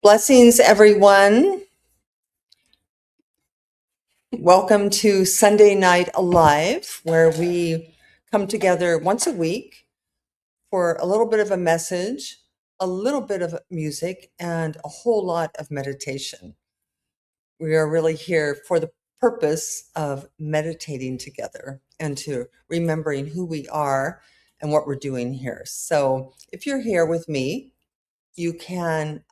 Blessings, everyone. Welcome to Sunday Night Alive, where we come together once a week for a little bit of a message, a little bit of music, and a whole lot of meditation. We are really here for the purpose of meditating together and to remembering who we are and what we're doing here. So if you're here with me, you can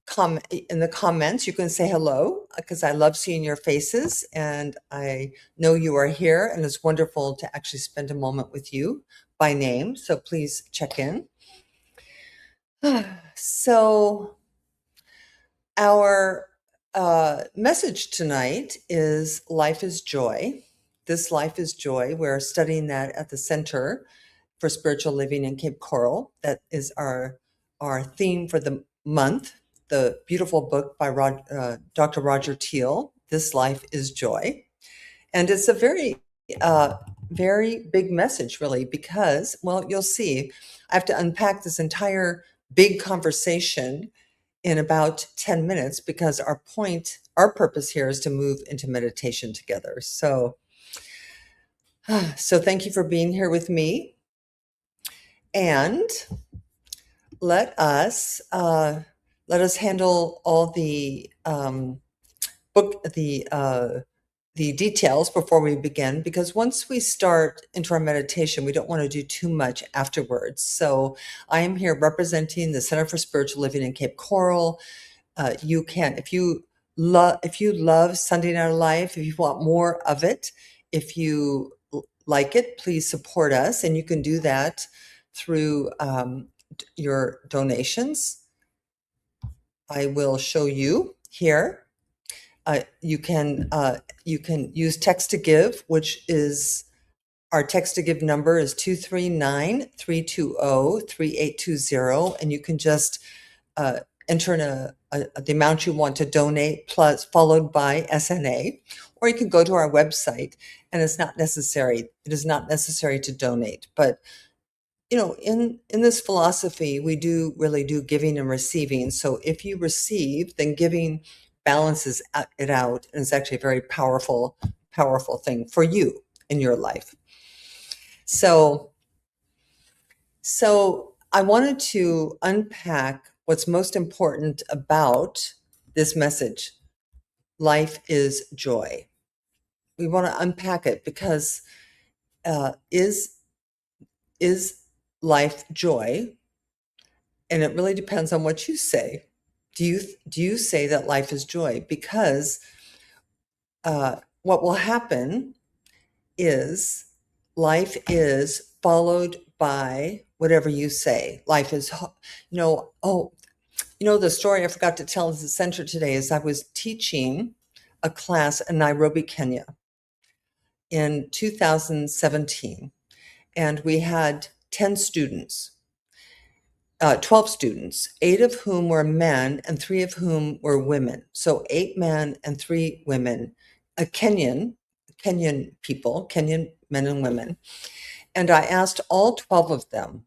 comment in the comments. You can say hello because I love seeing your faces and I know you are here, and it's wonderful to actually spend a moment with you by name. So please check in. So our message tonight is Life is Joy. This Life is Joy. We're studying that at the Center for Spiritual Living in Cape Coral. That is our theme for the month. The beautiful book by Dr. Roger Teal, This Life is Joy. And it's a very big message, really, because, well, you'll see, I have to unpack this entire big conversation in about 10 minutes because our purpose here is to move into meditation together. So thank you for being here with me. And let us handle all the the details before we begin, because once we start into our meditation, we don't want to do too much afterwards. So I am here representing the Center for Spiritual Living in Cape Coral. You can, if you love Sunday Night Live, if you want more of it, if you like it, please support us, and you can do that through your donations. I will show you here. You can use text to give, which is our text to give number is 239-320-3820, and you can just enter in the amount you want to donate plus followed by SNA, or you can go to our website, and it is not necessary to donate. But in this philosophy, we really do giving and receiving. So if you receive, then giving balances it out, and it's actually a very powerful thing for you in your life. So I wanted to unpack what's most important about this message. Life is joy. We want to unpack it because is life joy? And it really depends on what you say. Do you say that life is joy? Because what will happen is life is followed by whatever you say. Life is, the story I forgot to tell at the center today is I was teaching a class in Nairobi, Kenya in 2017, and we had 10 students. 12 students, 8 of whom were men and 3 of whom were women. So 8 men and 3 women, Kenyan people, Kenyan men and women. And I asked all 12 of them,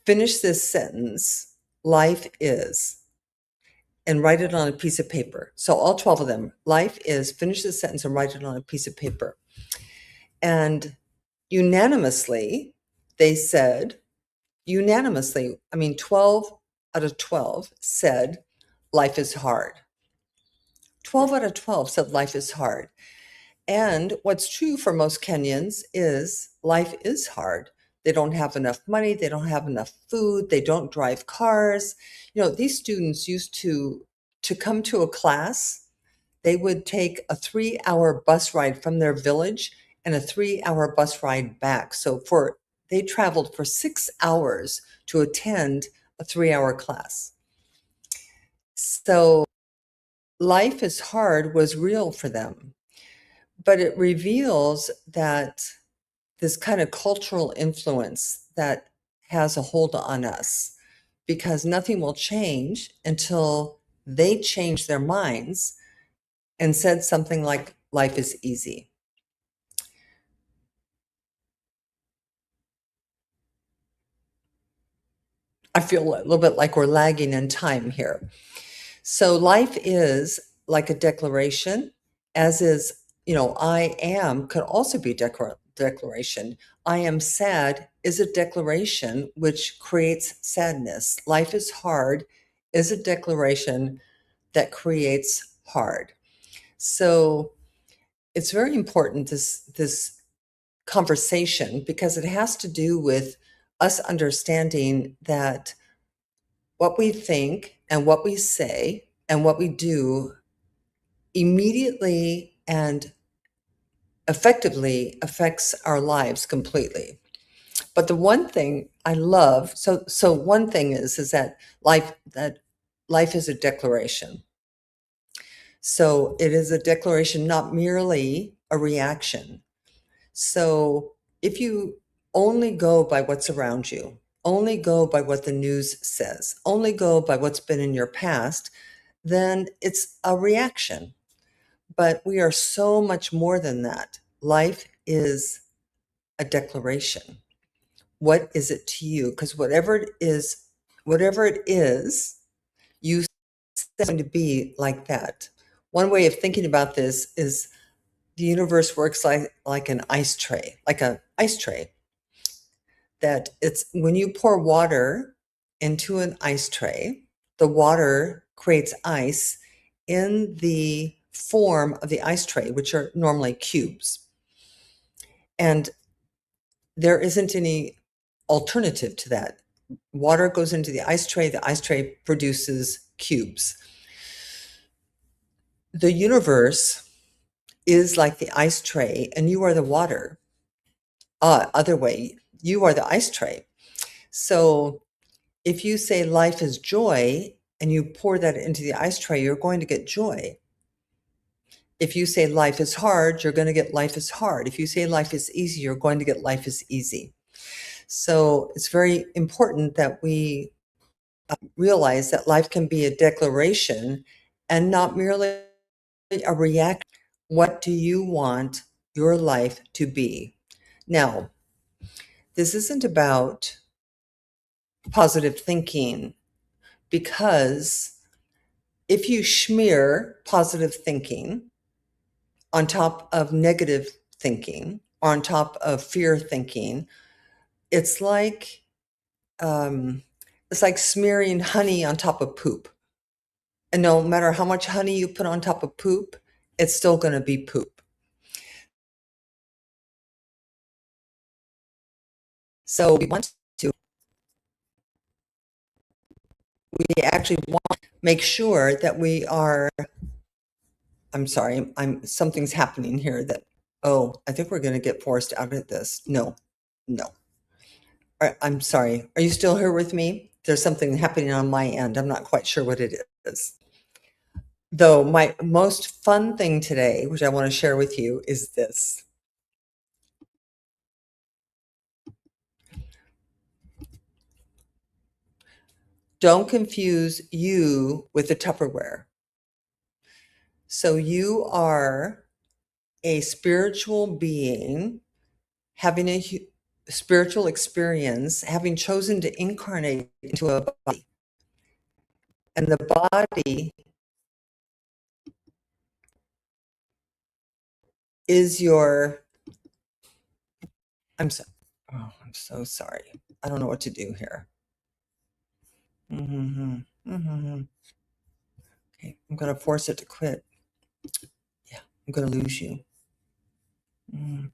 finish this sentence, life is, and write it on a piece of paper. So all 12 of them, life is, finish this sentence and write it on a piece of paper. And unanimously, they said, 12 out of 12 said life is hard. 12 out of 12 said life is hard. And what's true for most Kenyans is life is hard. They don't have enough money. They don't have enough food. They don't drive cars. These students used to come to a class. They would take a 3-hour bus ride from their village and a 3-hour bus ride back. So they traveled for 6 hours to attend a 3-hour class. So life is hard was real for them, but it reveals that this kind of cultural influence that has a hold on us, because nothing will change until they change their minds and said something like life is easy. I feel a little bit like we're lagging in time here. So life is like a declaration, as is, I am could also be declaration. I am sad is a declaration which creates sadness. Life is hard is a declaration that creates hard. So it's very important, this conversation, because it has to do with us understanding that what we think and what we say and what we do immediately and effectively affects our lives completely. But the one thing I love, so one thing is that life is a declaration. So it is a declaration, not merely a reaction. So if you only go by what's around you, only go by what the news says, only go by what's been in your past, then it's a reaction. But we are so much more than that. Life is a declaration. What is it to you? Because whatever it is, you say it's going to be like that. One way of thinking about this is the universe works like an ice tray, like an ice tray. That it's when you pour water into an ice tray, the water creates ice in the form of the ice tray, which are normally cubes. And there isn't any alternative to that. Water goes into the ice tray produces cubes. The universe is like the ice tray, and you are the water. Other way, you are the ice tray. So if you say life is joy and you pour that into the ice tray, you're going to get joy. If you say life is hard, you're going to get life is hard. If you say life is easy, you're going to get life is easy. So it's very important that we realize that life can be a declaration and not merely a reaction. What do you want your life to be? Now, this isn't about positive thinking, because if you smear positive thinking on top of negative thinking or on top of fear thinking, it's like um, it's like smearing honey on top of poop. And no matter how much honey you put on top of poop, it's still going to be poop. So we actually want to make sure that we are. I'm sorry, something's happening here that, oh, I think we're going to get forced out of this. No, no. I'm sorry. Are you still here with me? There's something happening on my end. I'm not quite sure what it is. Though my most fun thing today, which I want to share with you, is this. Don't confuse you with the Tupperware. So you are a spiritual being having a spiritual experience, having chosen to incarnate into a body. And the body is your, I'm so sorry. I don't know what to do here. Mhm, mhm. Okay, I'm gonna force it to quit. Yeah, I'm gonna lose you. Mm.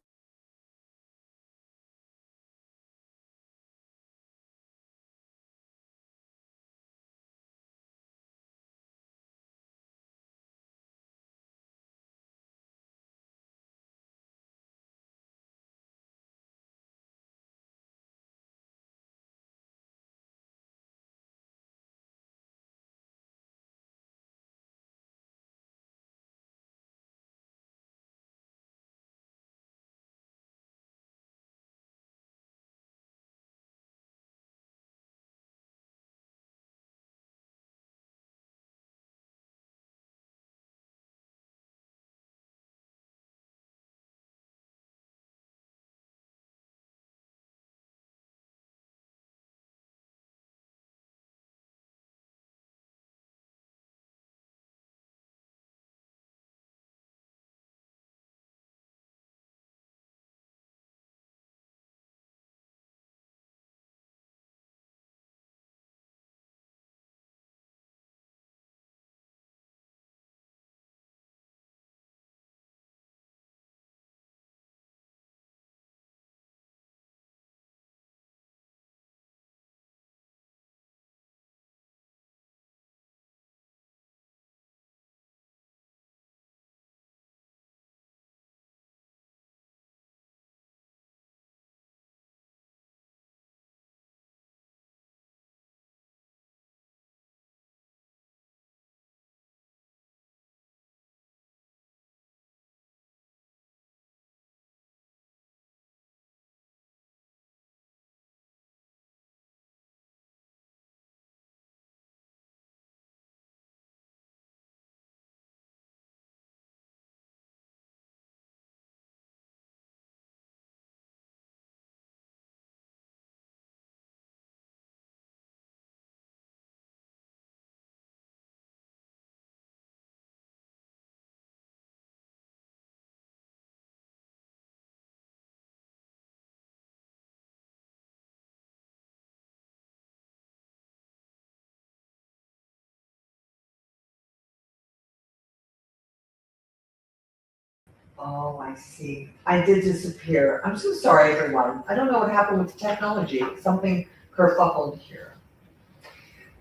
Oh, I see. I did disappear. I'm so sorry, everyone. I don't know what happened with the technology. Something kerfuffled here.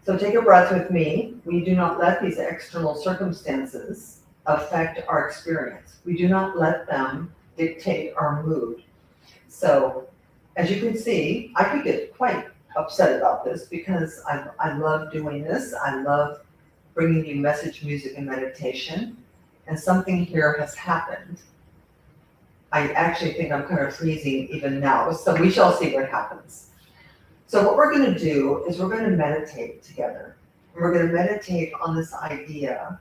So take a breath with me. We do not let these external circumstances affect our experience. We do not let them dictate our mood. So as you can see, I could get quite upset about this because I love doing this. I love bringing you message, music, and meditation. And something here has happened. I actually think I'm kind of freezing even now, so we shall see what happens. So what we're going to do is we're going to meditate together. And we're going to meditate on this idea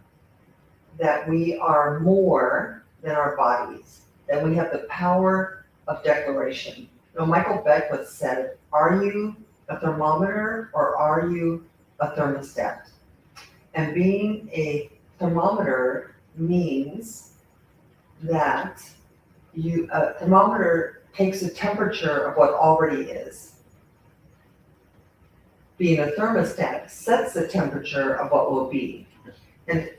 that we are more than our bodies, that we have the power of declaration. You know, Michael Beckwith said, are you a thermometer or are you a thermostat? And being a thermometer means that a thermometer takes the temperature of what already is. Being a thermostat sets the temperature of what will be. And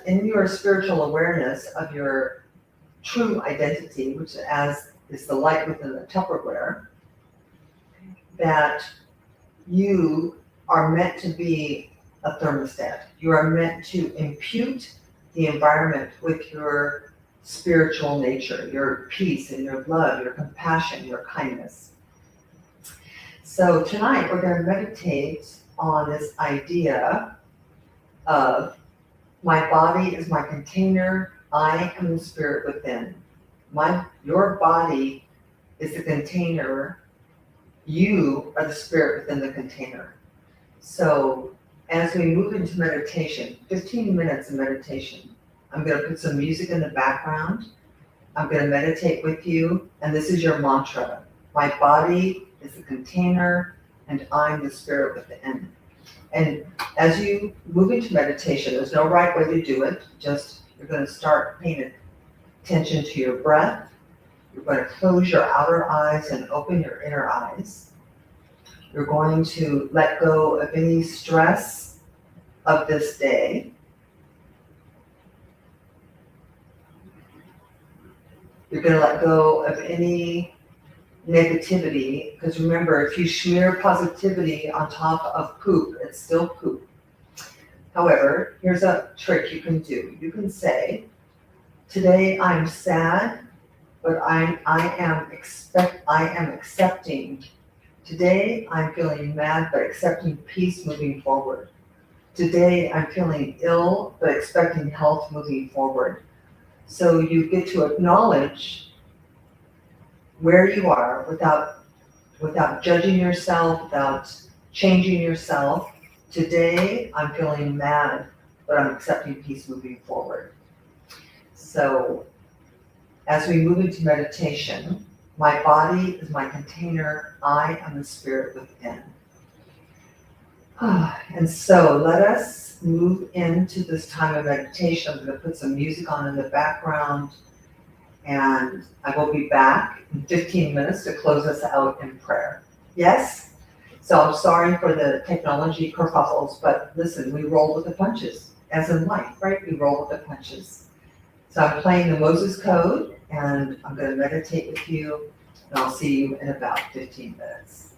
in your spiritual awareness of your true identity, which as is the light within the Tupperware, that you are meant to be a thermostat. You are meant to impute the environment with your spiritual nature, your peace and your love, your compassion, your kindness. So tonight we're going to meditate on this idea of my body is my container, I am the spirit within. Your body is the container, you are the spirit within the container. So as we move into meditation, 15 minutes of meditation, I'm going to put some music in the background. I'm going to meditate with you, and this is your mantra. My body is the container, and I'm the spirit within. And as you move into meditation, there's no right way to do it. Just you're going to start paying attention to your breath. You're going to close your outer eyes and open your inner eyes. You're going to let go of any stress of this day. You're going to let go of any negativity, because remember, if you smear positivity on top of poop, it's still poop. However, here's a trick you can do. You can say, today I'm sad, but I am accepting. Today I'm feeling mad, but accepting peace moving forward. Today I'm feeling ill, but expecting health moving forward. So you get to acknowledge where you are without judging yourself, without changing yourself. Today, I'm feeling mad, but I'm accepting peace moving forward. So as we move into meditation, my body is my container, I am the spirit within. And so let us move into this time of meditation. I'm going to put some music on in the background, and I will be back in 15 minutes to close us out in prayer. Yes? So I'm sorry for the technology kerfuffles, but listen, we roll with the punches, as in life, right? We roll with the punches. So I'm playing the Moses Code, and I'm going to meditate with you, and I'll see you in about 15 minutes.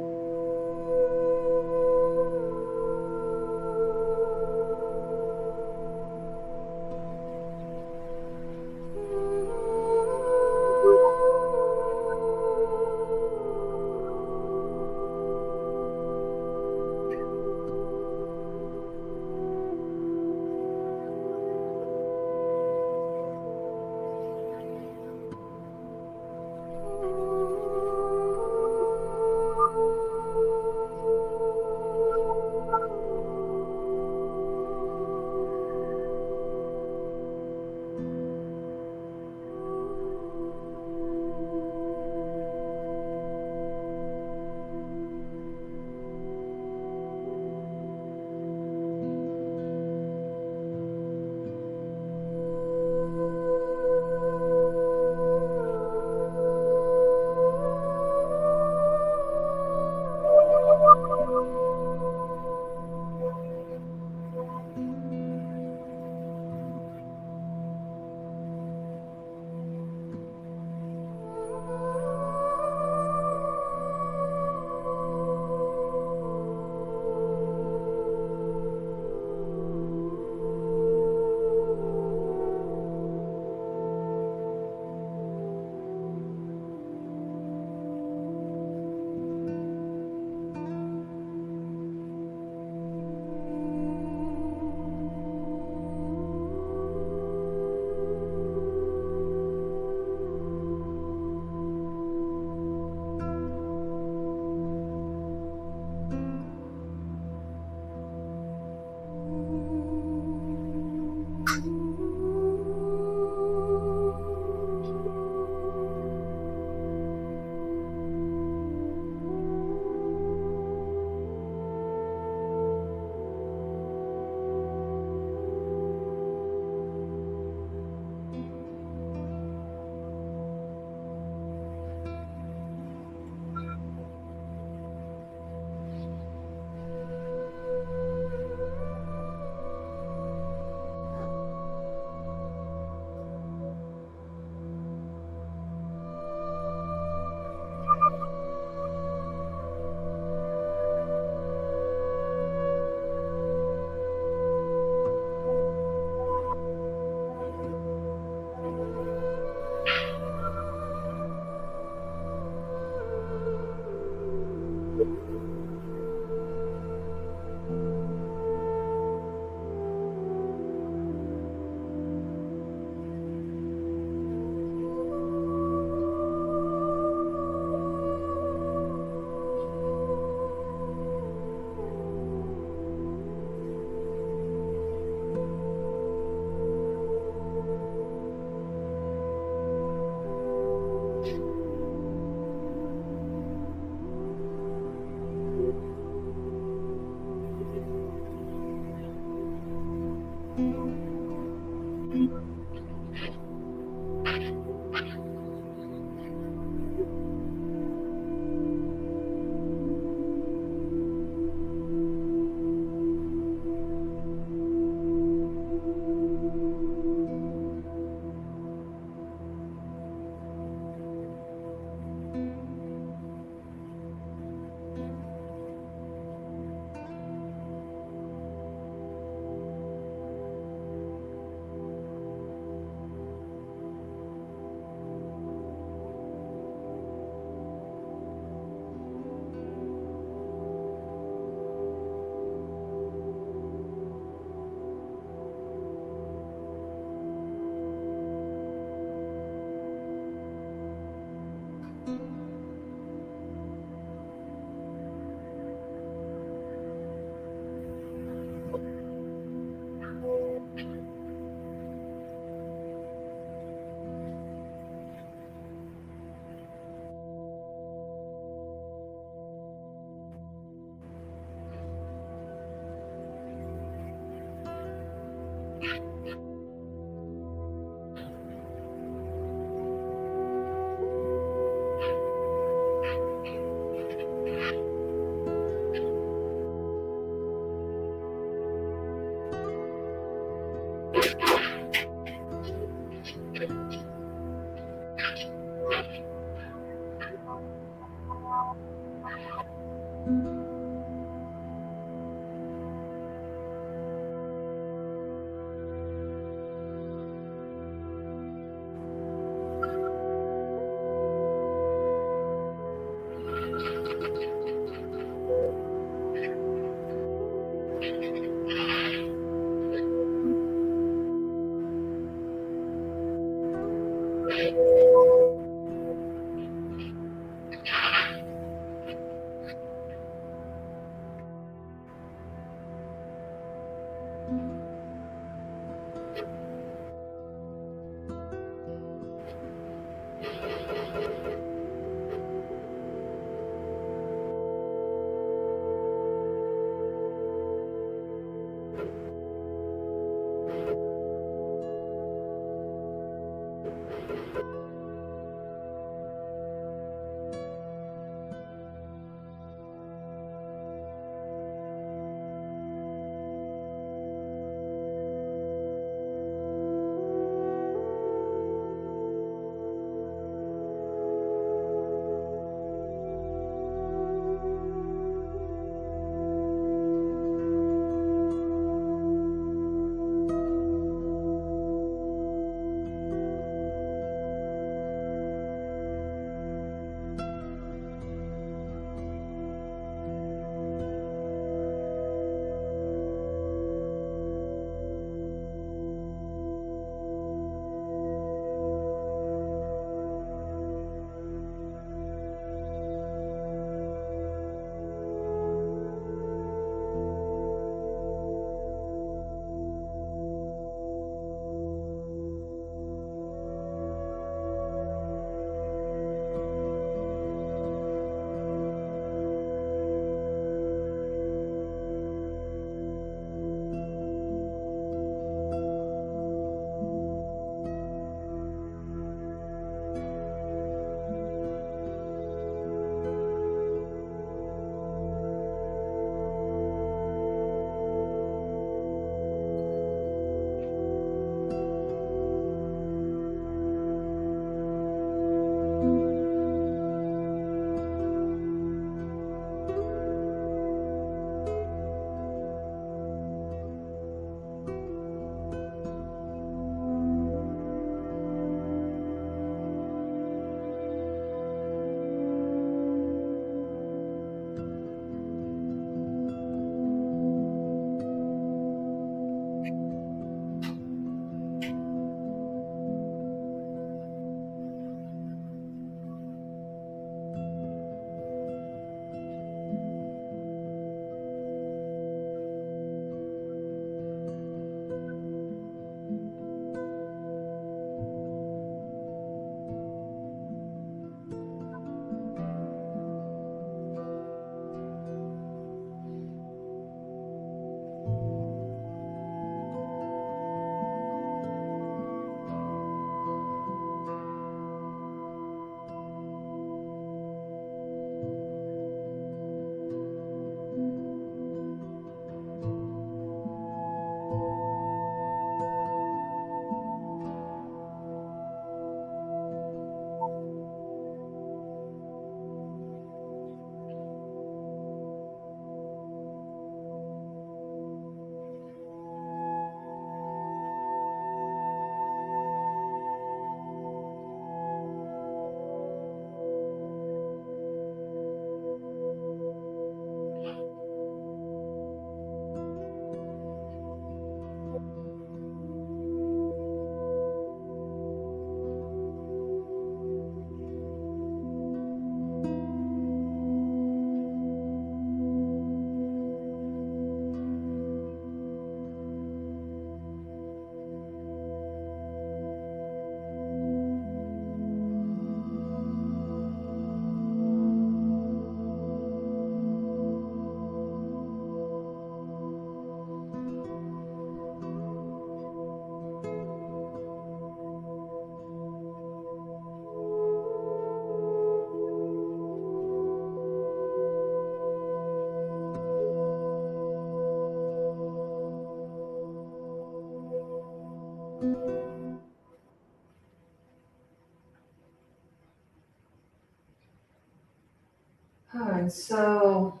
And so,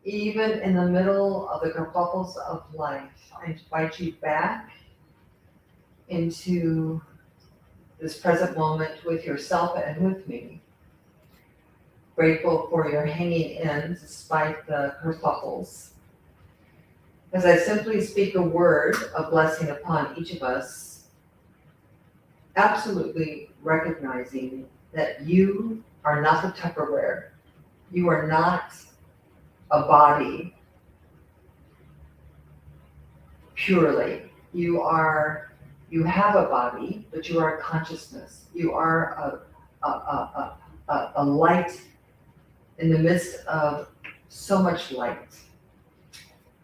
even in the middle of the kerfuffles of life, I invite you back into this present moment with yourself and with me. Grateful for your hanging in despite the kerfuffles. As I simply speak a word of blessing upon each of us, absolutely recognizing that you are not the Tupperware. You are not a body purely. You have a body, but you are a consciousness. You are a light in the midst of so much light.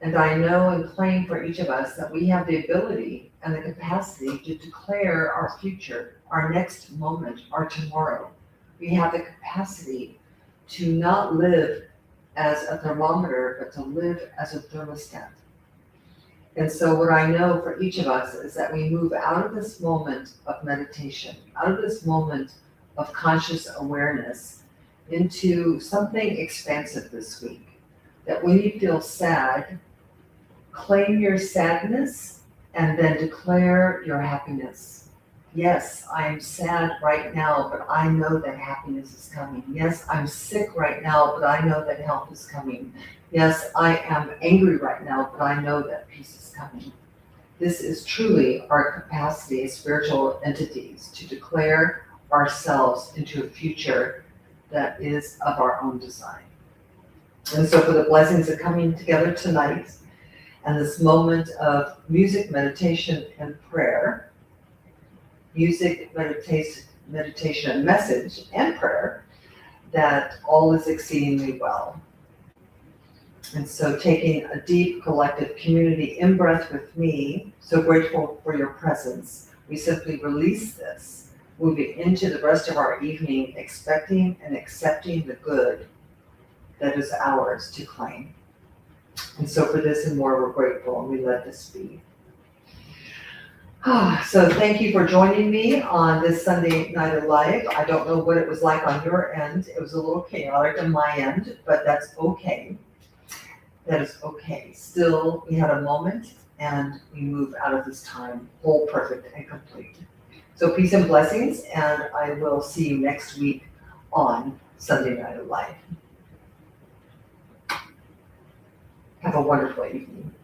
And I know and claim for each of us that we have the ability and the capacity to declare our future, our next moment, our tomorrow. We have the capacity to not live as a thermometer, but to live as a thermostat. And so what I know for each of us is that we move out of this moment of meditation, out of this moment of conscious awareness into something expansive this week. That when you feel sad, claim your sadness and then declare your happiness. Yes, I'm sad right now, but I know that happiness is coming. Yes, I'm sick right now, but I know that health is coming. Yes, I am angry right now, but I know that peace is coming. This is truly our capacity as spiritual entities to declare ourselves into a future that is of our own design. And so for the blessings of coming together tonight and this moment of music, meditation, and prayer, music, meditation, and message, and prayer, that all is exceedingly well. And so taking a deep collective community in-breath with me, so grateful for your presence, we simply release this, moving into the rest of our evening, expecting and accepting the good that is ours to claim. And so for this and more, we're grateful, and we let this be. So thank you for joining me on this Sunday Night of Life. I don't know what it was like on your end. It was a little chaotic on my end, but that's okay. That is okay. Still, we had a moment and we move out of this time whole, perfect, and complete. So peace and blessings, and I will see you next week on Sunday Night of Life. Have a wonderful evening.